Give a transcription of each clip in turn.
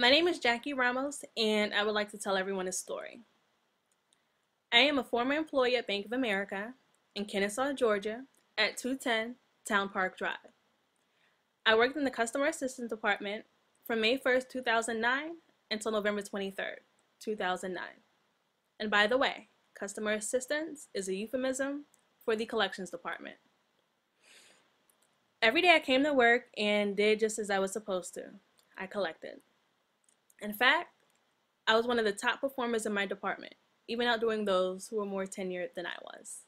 My name is Jackie Ramos, and I would like to tell everyone a story. I am a former employee at Bank of America in Kennesaw, Georgia, at 210 Town Park Drive. I worked in the customer assistance department from May 1st, 2009 until November 23rd, 2009. And by the way, customer assistance is a euphemism for the collections department. Every day I came to work and did just as I was supposed to. I collected. In fact, I was one of the top performers in my department, even outdoing those who were more tenured than I was.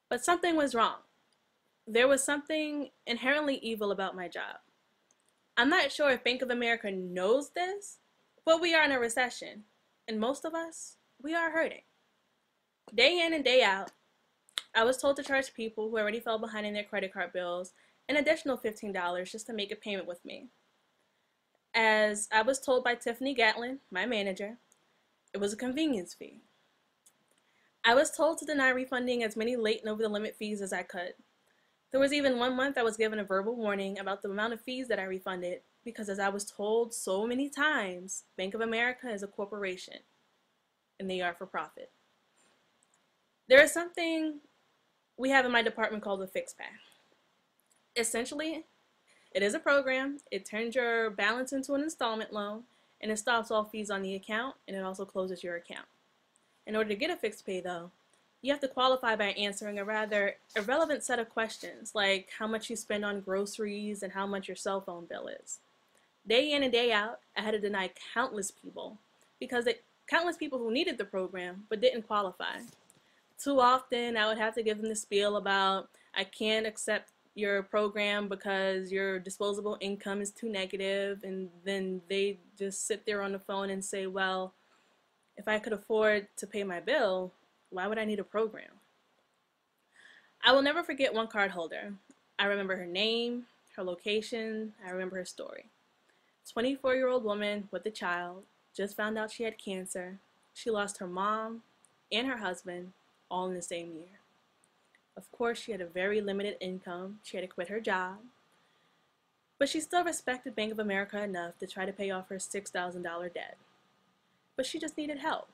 But something was wrong. There was something inherently evil about my job. I'm not sure if Bank of America knows this, but we are in a recession, and most of us, we are hurting. Day in and day out, I was told to charge people who already fell behind in their credit card bills an additional $15 just to make a payment with me. As I was told by Tiffany Gatlin, my manager, it was a convenience fee. I was told to deny refunding as many late and over the limit fees as I could. There was even one month I was given a verbal warning about the amount of fees that I refunded because, as I was told so many times, Bank of America is a corporation and they are for profit. There is something we have in my department called a fixed pay. Essentially, it is a program. It turns your balance into an installment loan, and it stops all fees on the account, and it also closes your account. In order to get a fixed pay, though, you have to qualify by answering a rather irrelevant set of questions, like how much you spend on groceries and how much your cell phone bill is. Day in and day out, I had to deny countless people countless people who needed the program but didn't qualify. Too often, I would have to give them the spiel about I can't accept your program because your disposable income is too negative, and then they just sit there on the phone and say, well, if I could afford to pay my bill, why would I need a program? I will never forget one card holder. I remember her name, her location, I remember her story. 24-year-old woman with a child, just found out she had cancer. She lost her mom and her husband all in the same year. Of course, she had a very limited income. She had to quit her job. But she still respected Bank of America enough to try to pay off her $6,000 debt. But she just needed help.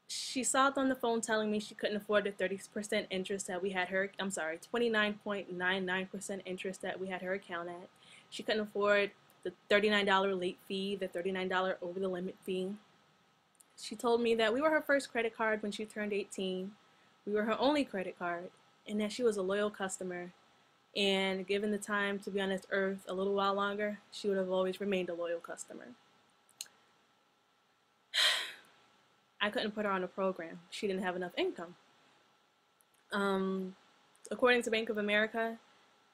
She sobbed on the phone telling me she couldn't afford the 30% interest that we had her, 29.99% interest that we had her account at. She couldn't afford the $39 late fee, the $39 over the limit fee. She told me that we were her first credit card when she turned 18. We were her only credit card, and that she was a loyal customer. And given the time to be on this earth a little while longer, she would have always remained a loyal customer. I couldn't put her on a program. She didn't have enough income. According to Bank of America,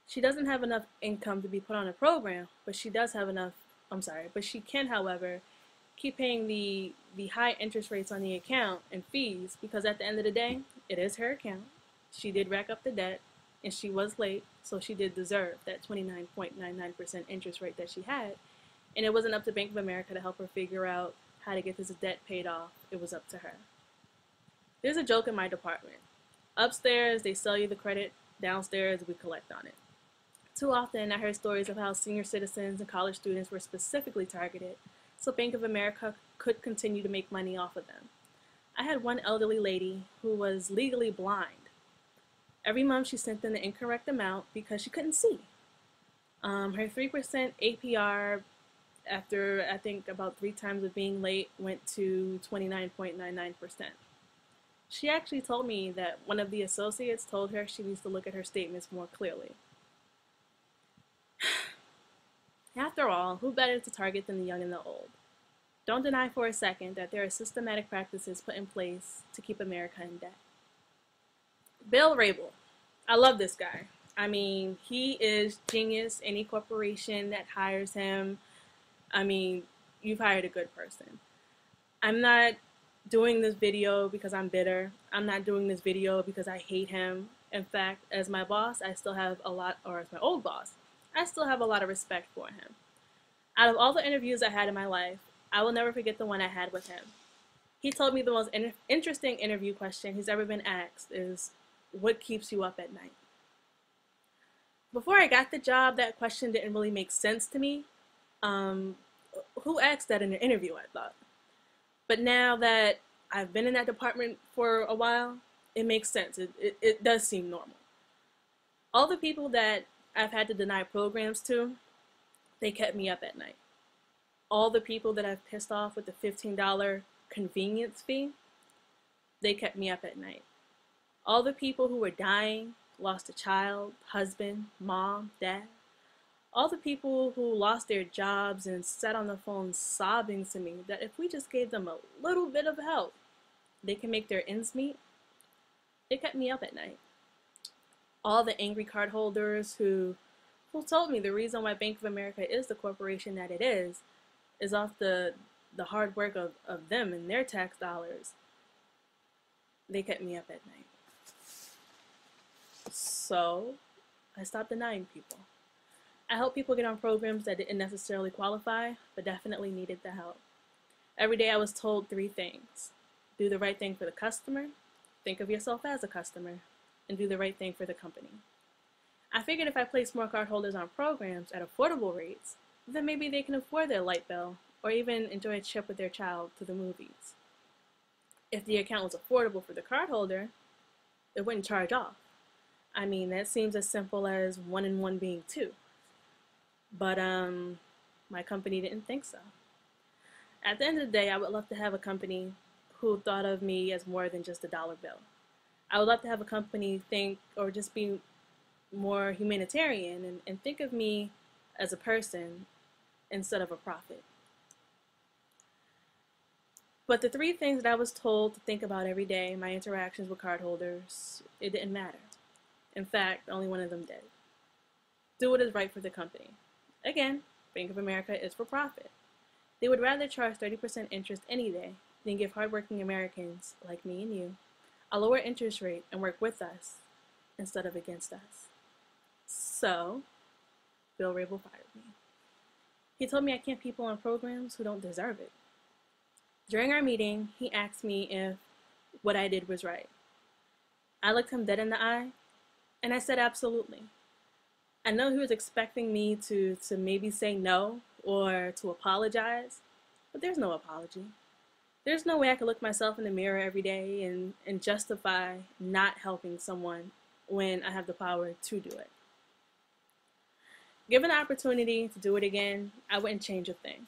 she doesn't have enough income to be put on a program, but she does have enough, but she can, however, keep paying the high interest rates on the account and fees, because at the end of the day, it is her account. She did rack up the debt, and she was late, so she did deserve that 29.99% interest rate that she had. And it wasn't up to Bank of America to help her figure out how to get this debt paid off. It was up to her. There's a joke in my department. Upstairs, they sell you the credit. Downstairs, we collect on it. Too often, I heard stories of how senior citizens and college students were specifically targeted, so Bank of America could continue to make money off of them. I had one elderly lady who was legally blind. Every month, she sent them the incorrect amount because she couldn't see. Her 3% APR, after I think about 3 times of being late, went to 29.99%. She actually told me that one of the associates told her she needs to look at her statements more clearly. After all, who better to target than the young and the old? Don't deny for a second that there are systematic practices put in place to keep America in debt. Bill Rabel. I love this guy. I mean, he is genius. Any corporation that hires him, you've hired a good person. I'm not doing this video because I'm bitter. I'm not doing this video because I hate him. In fact, as my boss, as my old boss, I still have a lot of respect for him. Out of all the interviews I had in my life, I will never forget the one I had with him. He told me the most interesting interview question he's ever been asked is, what keeps you up at night? Before I got the job, that question didn't really make sense to me. who asked that in an interview, I thought. But now that I've been in that department for a while, it makes sense. It does seem normal. All the people that I've had to deny programs to, they kept me up at night. All the people that I've pissed off with the $15 convenience fee, they kept me up at night. All the people who were dying, lost a child, husband, mom, dad, all the people who lost their jobs and sat on the phone sobbing to me that if we just gave them a little bit of help, they can make their ends meet, they kept me up at night. All the angry cardholders who told me the reason why Bank of America is the corporation that it is off the hard work of them and their tax dollars, they kept me up at night. So I stopped denying people. I helped people get on programs that didn't necessarily qualify, but definitely needed the help. Every day I was told 3 things. Do the right thing for the customer, think of yourself as a customer, and do the right thing for the company. I figured if I placed more cardholders on programs at affordable rates, then maybe they can afford their light bill or even enjoy a trip with their child to the movies. If the account was affordable for the cardholder, it wouldn't charge off. I mean, that seems as simple as 1 and 1 being 2. But my company didn't think so. At the end of the day, I would love to have a company who thought of me as more than just a dollar bill. I would love to have a company think or just be more humanitarian and think of me as a person instead of a profit. But the 3 things that I was told to think about every day, my interactions with cardholders, it didn't matter. In fact, only one of them did. Do what is right for the company. Again, Bank of America is for profit. They would rather charge 30% interest any day than give hardworking Americans, like me and you, a lower interest rate and work with us instead of against us. So, Bill Rabel fired me. He told me I can't people on programs who don't deserve it. During our meeting, he asked me if what I did was right. I looked him dead in the eye, and I said absolutely. I know he was expecting me to maybe say no or to apologize, but there's no apology. There's no way I could look myself in the mirror every day and justify not helping someone when I have the power to do it. Given the opportunity to do it again, I wouldn't change a thing.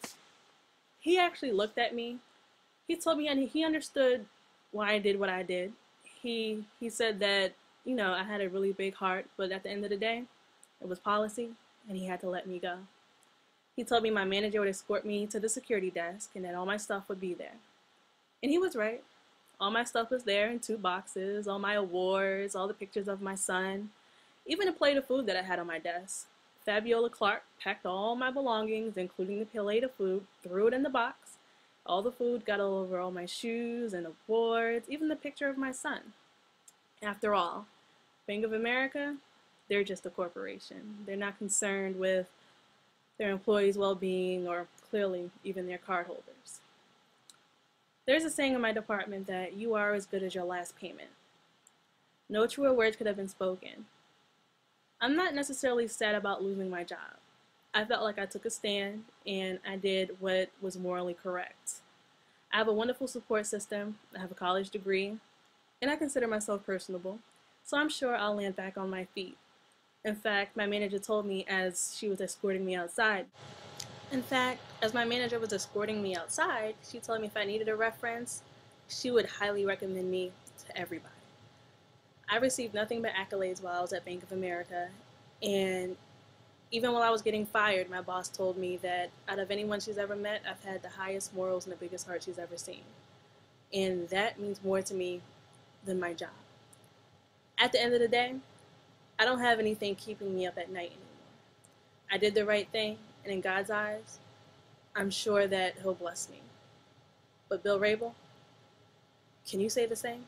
He actually looked at me. He told me he understood why I did what I did. He said that, I had a really big heart, but at the end of the day, it was policy, and he had to let me go. He told me my manager would escort me to the security desk and that all my stuff would be there. And he was right. All my stuff was there in 2 boxes, all my awards, all the pictures of my son, even a plate of food that I had on my desk. Fabiola Clark packed all my belongings, including the plate of food, threw it in the box. All the food got all over all my shoes and awards, even the picture of my son. After all, Bank of America, they're just a corporation. They're not concerned with their employees' well-being or clearly even their cardholders. There's a saying in my department that you are as good as your last payment. No truer words could have been spoken. I'm not necessarily sad about losing my job. I felt like I took a stand and I did what was morally correct. I have a wonderful support system, I have a college degree, and I consider myself personable, so I'm sure I'll land back on my feet. In fact, my manager told me as she was escorting me outside. She told me if I needed a reference, she would highly recommend me to everybody. I received nothing but accolades while I was at Bank of America, and even while I was getting fired, my boss told me that out of anyone she's ever met, I've had the highest morals and the biggest heart she's ever seen. And that means more to me than my job. At the end of the day, I don't have anything keeping me up at night anymore. I did the right thing, and in God's eyes, I'm sure that He'll bless me. But Bill Rabel, can you say the same?